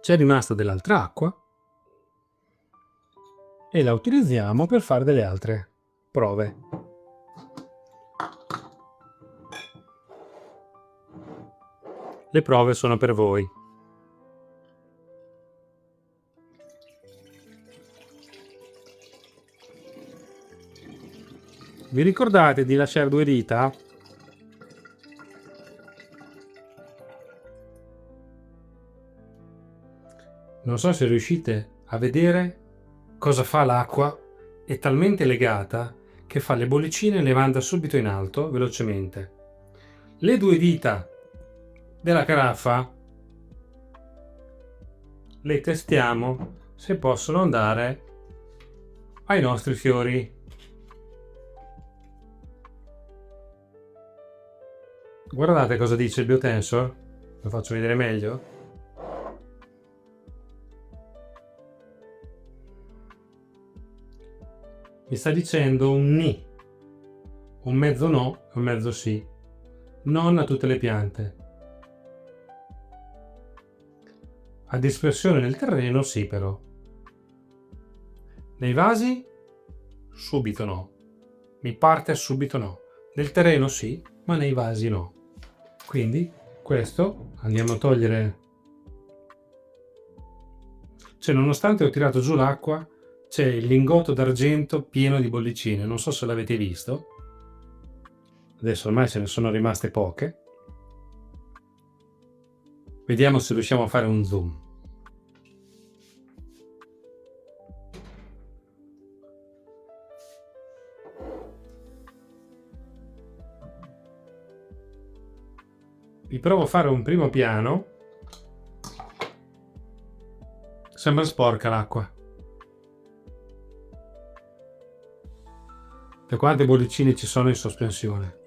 C'è rimasta dell'altra acqua e la utilizziamo per fare delle altre prove. Le prove sono per voi. Vi ricordate di lasciare 2 dita? Non so se riuscite a vedere cosa fa l'acqua. È talmente legata che fa le bollicine e le manda subito in alto velocemente. Le 2 dita della caraffa le testiamo se possono andare ai nostri fiori. Guardate cosa dice il biotensor. Lo faccio vedere meglio. Mi sta dicendo un ni, un mezzo no e un mezzo sì. Non a tutte le piante. A dispersione nel terreno sì, però. Nei vasi subito no. Mi parte subito no. Nel terreno sì, ma nei vasi no. Quindi questo andiamo a togliere. Cioè, nonostante ho tirato giù l'acqua, c'è il lingotto d'argento pieno di bollicine. Non so se l'avete visto. Adesso ormai ce ne sono rimaste poche. Vediamo se riusciamo a fare un zoom. Vi provo a fare un primo piano. Sembra sporca l'acqua. Da quante bollicine ci sono in sospensione?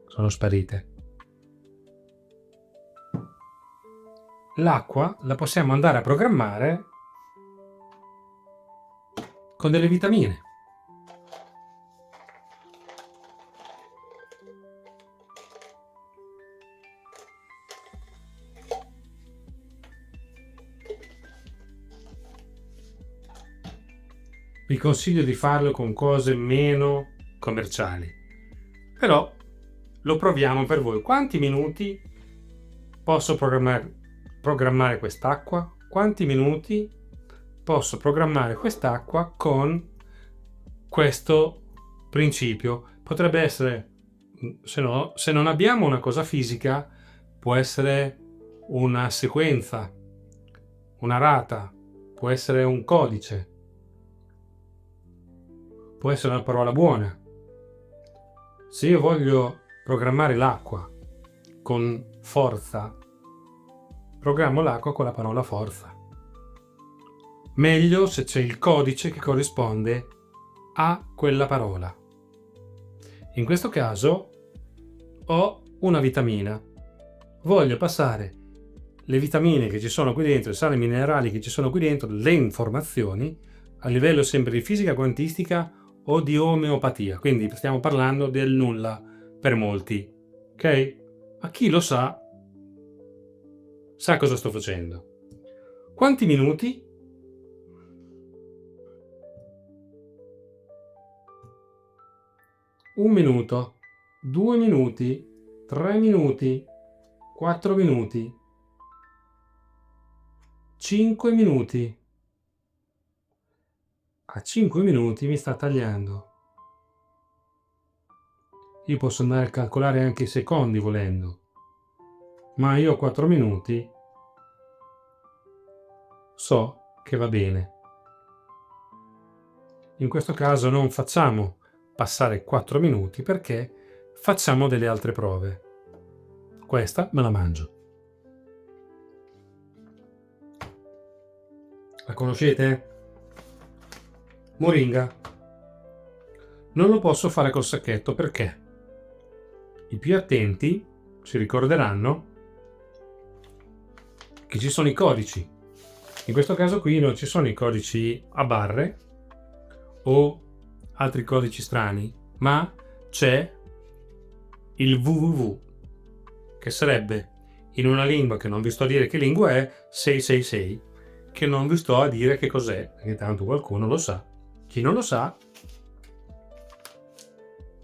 Sono sparite. L'acqua la possiamo andare a programmare con delle vitamine. Vi consiglio di farlo con cose meno commerciali, però lo proviamo per voi. Quanti minuti posso programmare quest'acqua? Quanti minuti posso programmare quest'acqua con questo principio? Potrebbe essere, se non abbiamo una cosa fisica, può essere una sequenza, una rata, può essere un codice, può essere una parola buona. Se io voglio programmare l'acqua con forza, programmo l'acqua con la parola forza. Meglio se c'è il codice che corrisponde a quella parola. In questo caso ho una vitamina. Voglio passare le vitamine che ci sono qui dentro, i sali minerali che ci sono qui dentro, le informazioni a livello sempre di fisica quantistica o di omeopatia. Quindi stiamo parlando del nulla per molti, ok? Ma chi lo sa cosa sto facendo. Quanti minuti? Un minuto, 2 minuti, 3 minuti, 4 minuti, 5 minuti. A 5 minuti mi sta tagliando. Io posso andare a calcolare anche i secondi volendo, ma io a 4 minuti so che va bene. In questo caso non facciamo passare 4 minuti perché facciamo delle altre prove. Questa me la mangio. La conoscete? Moringa. Non lo posso fare col sacchetto perché i più attenti si ricorderanno che ci sono i codici. In questo caso qui non ci sono i codici a barre o altri codici strani, ma c'è il www, che sarebbe, in una lingua che non vi sto a dire che lingua è, 666, che non vi sto a dire che cos'è, perché tanto qualcuno lo sa. Chi non lo sa,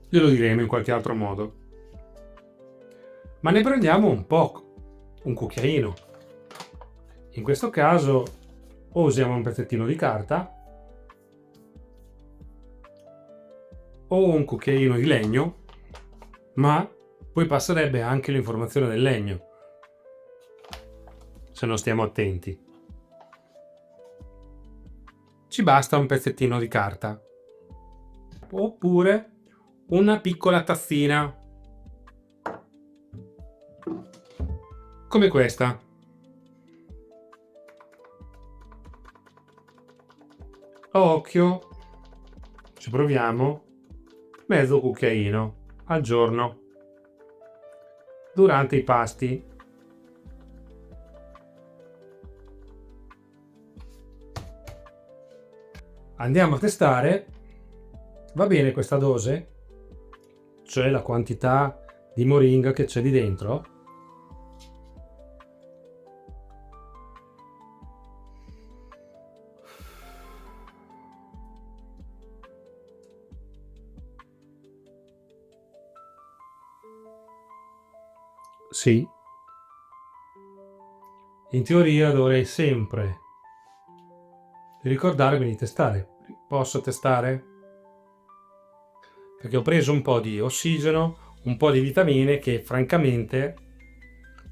glielo diremo in qualche altro modo. Ma ne prendiamo un po', un cucchiaino. In questo caso o usiamo un pezzettino di carta o un cucchiaino di legno, ma poi passerebbe anche l'informazione del legno, se non stiamo attenti. Ci basta un pezzettino di carta, oppure una piccola tazzina, come questa. Occhio, ci proviamo, mezzo cucchiaino al giorno, durante i pasti. Andiamo a testare, va bene questa dose? Cioè la quantità di moringa che c'è lì dentro? Sì. In teoria dovrei sempre ricordarmi di testare. Posso testare? Perché ho preso un po' di ossigeno, un po' di vitamine che francamente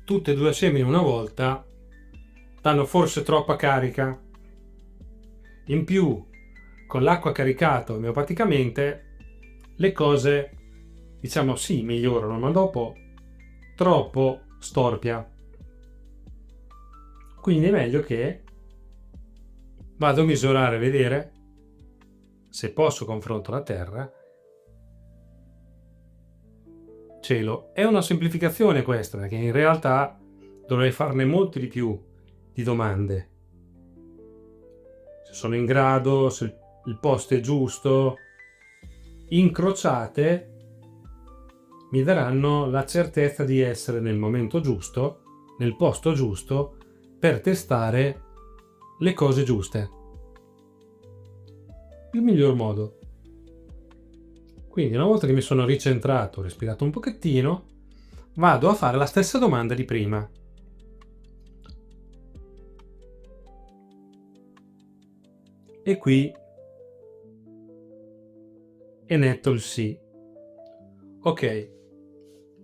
tutte e due assieme in una volta danno forse troppa carica. In più, con l'acqua caricata omeopaticamente, le cose, diciamo sì, migliorano, ma dopo troppo storpia. Quindi è meglio che vado a misurare, vedere se posso confronto la terra. Cielo, è una semplificazione questa, perché in realtà dovrei farne molte di più di domande. Se sono in grado, se il posto è giusto, incrociate mi daranno la certezza di essere nel momento giusto, nel posto giusto, per testare le cose giuste. Il miglior modo. Quindi una volta che mi sono ricentrato, respirato un pochettino, vado a fare la stessa domanda di prima. E qui è netto il sì. Ok,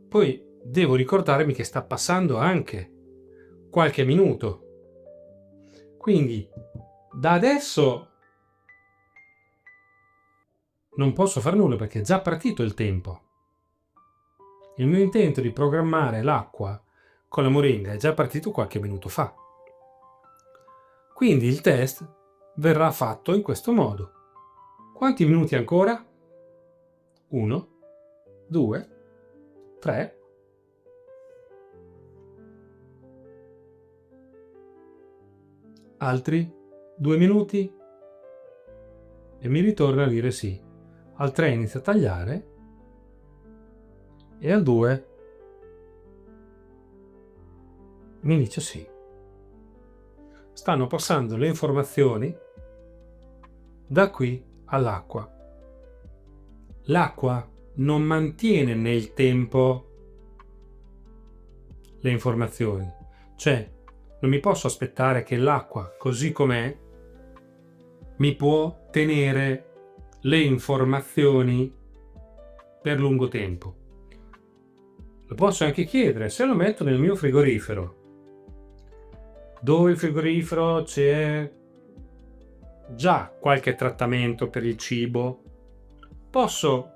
poi devo ricordarmi che sta passando anche qualche minuto. Quindi da adesso non posso fare nulla perché è già partito il tempo. Il mio intento di programmare l'acqua con la moringa è già partito qualche minuto fa. Quindi il test verrà fatto in questo modo. Quanti minuti ancora? 1, 2, 3. Altri 2 minuti e mi ritorna a dire sì. Al 3 inizio a tagliare e al 2 mi dice sì. Stanno passando le informazioni da qui all'acqua. L'acqua non mantiene nel tempo le informazioni, cioè non mi posso aspettare che l'acqua così com'è mi può tenere le informazioni per lungo tempo. Lo posso anche chiedere se lo metto nel mio frigorifero, dove il frigorifero c'è già qualche trattamento per il cibo. Posso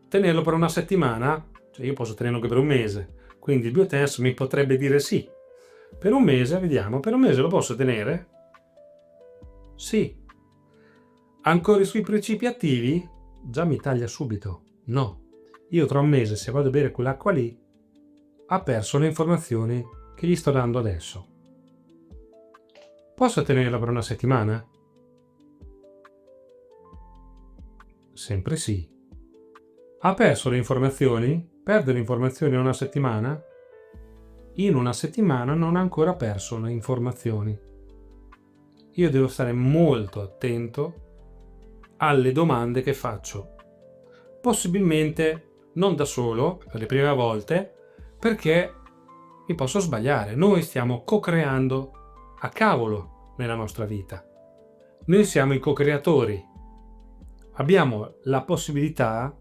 tenerlo per una settimana? Cioè io posso tenerlo anche per un mese, quindi il biotest mi potrebbe dire sì. Per un mese, vediamo, per un mese lo posso tenere? Sì. Ancora sui principi attivi? Già mi taglia subito. No. Io tra un mese, se vado a bere quell'acqua lì, ha perso le informazioni che gli sto dando adesso. Posso tenerla per una Ha perso le informazioni? Perde le informazioni in una settimana? In una settimana non ha ancora perso le informazioni. Io devo stare molto attento alle domande che faccio. Possibilmente non da solo, per le prime volte, perché mi posso sbagliare. Noi stiamo co-creando a cavolo nella nostra vita. Noi siamo i co-creatori. Abbiamo la possibilità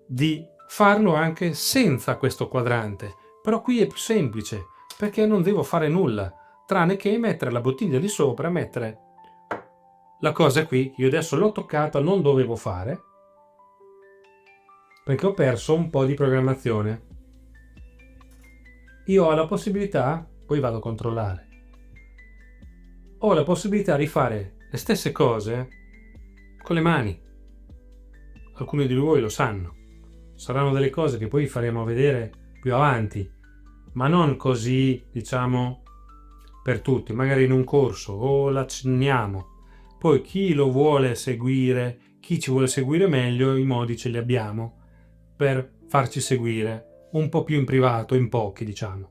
di farlo anche senza questo quadrante, però qui è più semplice perché non devo fare nulla tranne che mettere la bottiglia di sopra, mettere la cosa qui. Io adesso l'ho toccata, non dovevo fare perché ho perso un po' di programmazione. Io ho la possibilità, poi vado a controllare, ho la possibilità di fare le stesse cose con le mani. Alcuni di voi lo sanno. Saranno delle cose che poi faremo vedere più avanti, ma non così, diciamo, per tutti, magari in un corso o l'accenniamo. Poi chi lo vuole seguire, chi ci vuole seguire meglio, i modi ce li abbiamo per farci seguire un po' più in privato, in pochi, diciamo.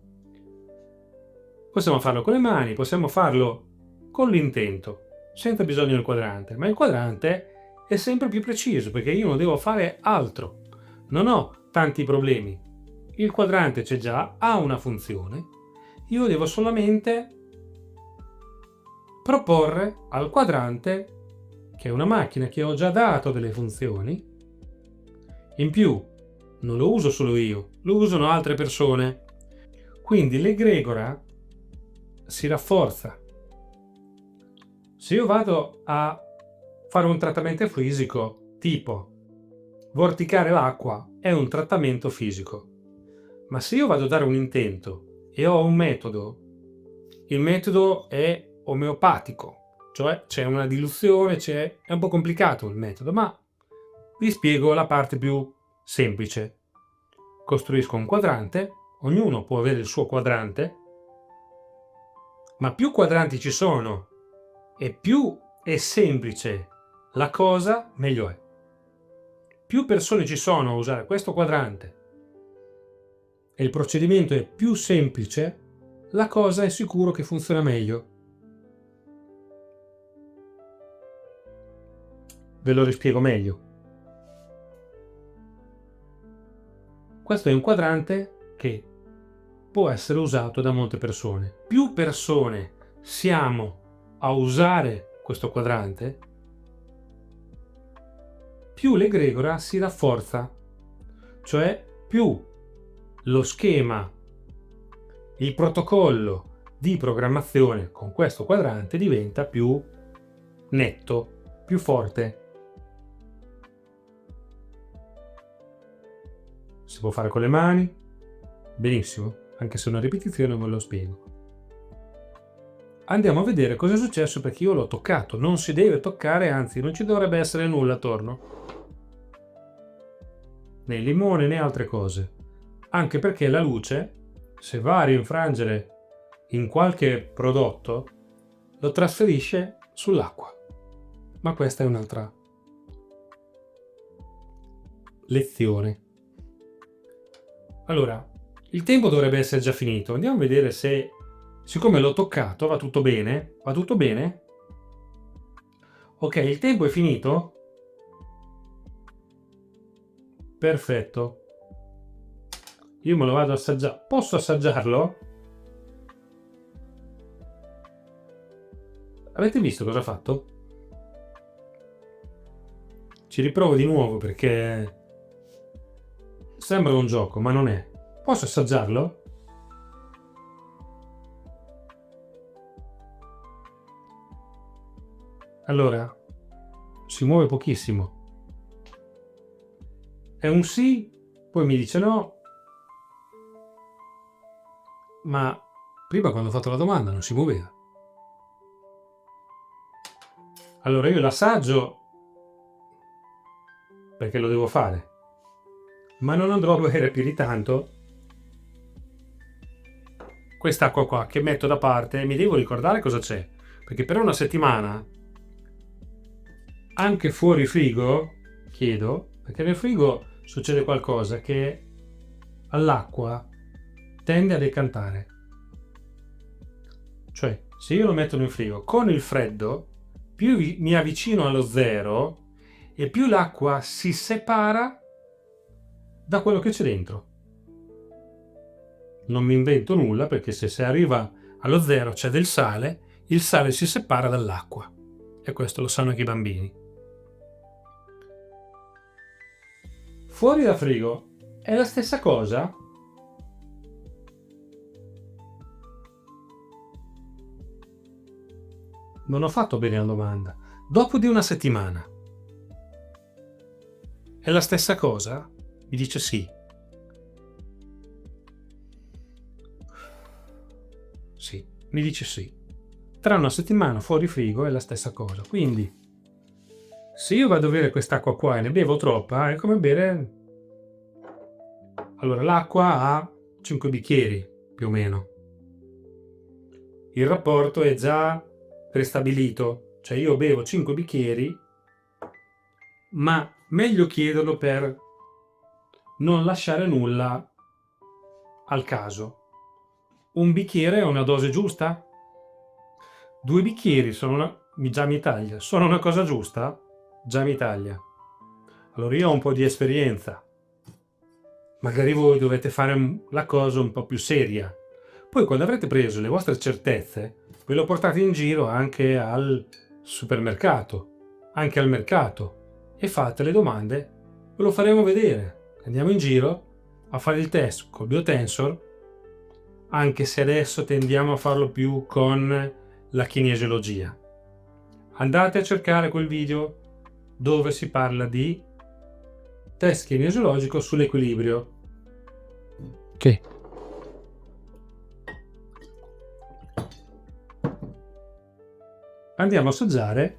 Possiamo farlo con le mani, possiamo farlo con l'intento, senza bisogno del quadrante, ma il quadrante è sempre più preciso perché io non devo fare altro. Non ho tanti problemi. Il quadrante c'è già, ha una funzione. Io devo solamente proporre al quadrante, che è una macchina che ho già dato delle funzioni. In più, non lo uso solo io, lo usano altre persone. Quindi l'egregora si rafforza. Se io vado a fare un trattamento fisico, tipo vorticare l'acqua, è un trattamento fisico. Ma se io vado a dare un intento e ho un metodo, il metodo è omeopatico, cioè c'è una diluzione, è un po' complicato il metodo, ma vi spiego la parte più semplice. Costruisco un quadrante, ognuno può avere il suo quadrante, ma più quadranti ci sono e più è semplice la cosa, meglio è. Più persone ci sono a usare questo quadrante e il procedimento è più semplice, la cosa è sicuro che funziona meglio. Ve lo rispiego meglio. Questo è un quadrante che può essere usato da molte persone. Più persone siamo a usare questo quadrante, più l'egregora si rafforza, cioè più lo schema, il protocollo di programmazione con questo quadrante diventa più netto, più forte. Si può fare con le mani, benissimo, anche se è una ripetizione ve lo spiego. Andiamo a vedere cosa è successo perché io l'ho toccato. Non si deve toccare, anzi non ci dovrebbe essere nulla attorno, né limone né altre cose, anche perché la luce, se va a rinfrangere in qualche prodotto, lo trasferisce sull'acqua. Ma questa è un'altra lezione. Allora, il tempo dovrebbe essere già finito. Andiamo a vedere se, siccome l'ho toccato, va tutto bene? Va tutto bene? Ok, il tempo è finito? Perfetto. Io me lo vado a assaggiare. Posso assaggiarlo? Avete visto cosa ha fatto? Ci riprovo di nuovo perché sembra un gioco, ma non è. Posso assaggiarlo? Allora, si muove pochissimo. È un sì, poi mi dice no. Ma prima quando ho fatto la domanda non si muoveva. Allora io l'assaggio perché lo devo fare, ma non andrò a bere più di tanto quest'acqua qua che metto da parte e mi devo ricordare cosa c'è, perché per una settimana anche fuori frigo chiedo Perché nel frigo succede qualcosa che all'acqua tende a decantare. Cioè, se io lo metto nel frigo con il freddo, più mi avvicino allo zero e più l'acqua si separa da quello che c'è dentro. Non mi invento nulla, perché se arriva allo zero c'è del sale, il sale si separa dall'acqua. E questo lo sanno anche i bambini. Fuori da frigo è la stessa cosa? Non ho fatto bene la domanda. Dopo di una settimana è la stessa cosa? Mi dice sì. Sì, mi dice sì. Tra una settimana fuori frigo è la stessa cosa. Quindi, se io vado a bere quest'acqua qua e ne bevo troppa, è come bere... Allora, l'acqua ha 5 bicchieri, più o meno. Il rapporto è già prestabilito. Cioè io bevo 5 bicchieri, ma meglio chiederlo per non lasciare nulla al caso. Un bicchiere è una dose giusta? 2 bicchieri già mi taglia. Sono una cosa giusta? Già mi taglia. Allora io ho un po' di esperienza. Magari voi dovete fare la cosa un po' più seria. Poi quando avrete preso le vostre certezze, ve lo portate in giro anche al supermercato, anche al mercato, e fate le domande, ve lo faremo vedere. Andiamo in giro a fare il test col biotensor, anche se adesso tendiamo a farlo più con la kinesiologia. Andate a cercare quel video dove si parla di test kinesiologico sull'equilibrio. Ok. Andiamo a assaggiare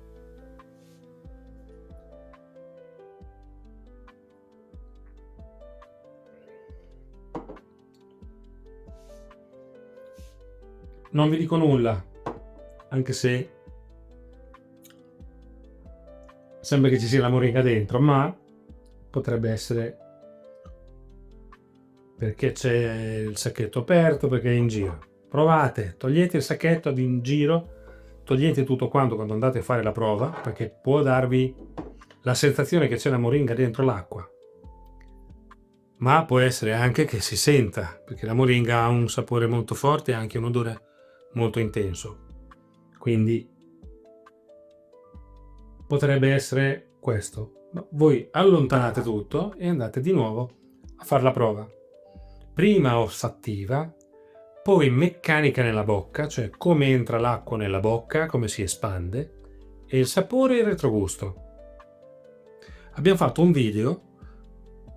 non vi dico nulla, anche se sembra che ci sia la moringa dentro, ma potrebbe essere perché c'è il sacchetto aperto, perché è in giro. Provate, togliete il sacchetto in giro, togliete tutto quanto quando andate a fare la prova, perché può darvi la sensazione che c'è la moringa dentro l'acqua, ma può essere anche che si senta, perché la moringa ha un sapore molto forte e anche un odore molto intenso, quindi potrebbe essere questo. No, voi allontanate tutto e andate di nuovo a fare la prova. Prima olfattiva, poi meccanica nella bocca, cioè come entra l'acqua nella bocca, come si espande, e il sapore e il retrogusto. Abbiamo fatto un video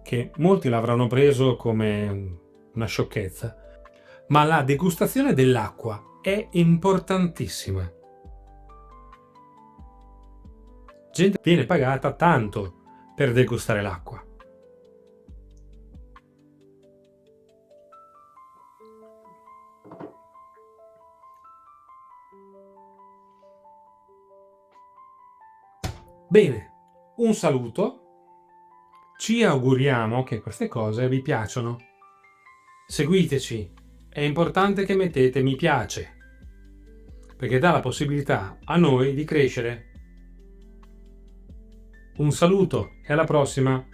che molti l'avranno preso come una sciocchezza, ma la degustazione dell'acqua è importantissima. Gente viene pagata tanto per degustare l'acqua. Bene, un saluto. Ci auguriamo che queste cose vi piacciono. Seguiteci. È importante che mettete mi piace, perché dà la possibilità a noi di crescere. Un saluto e alla prossima!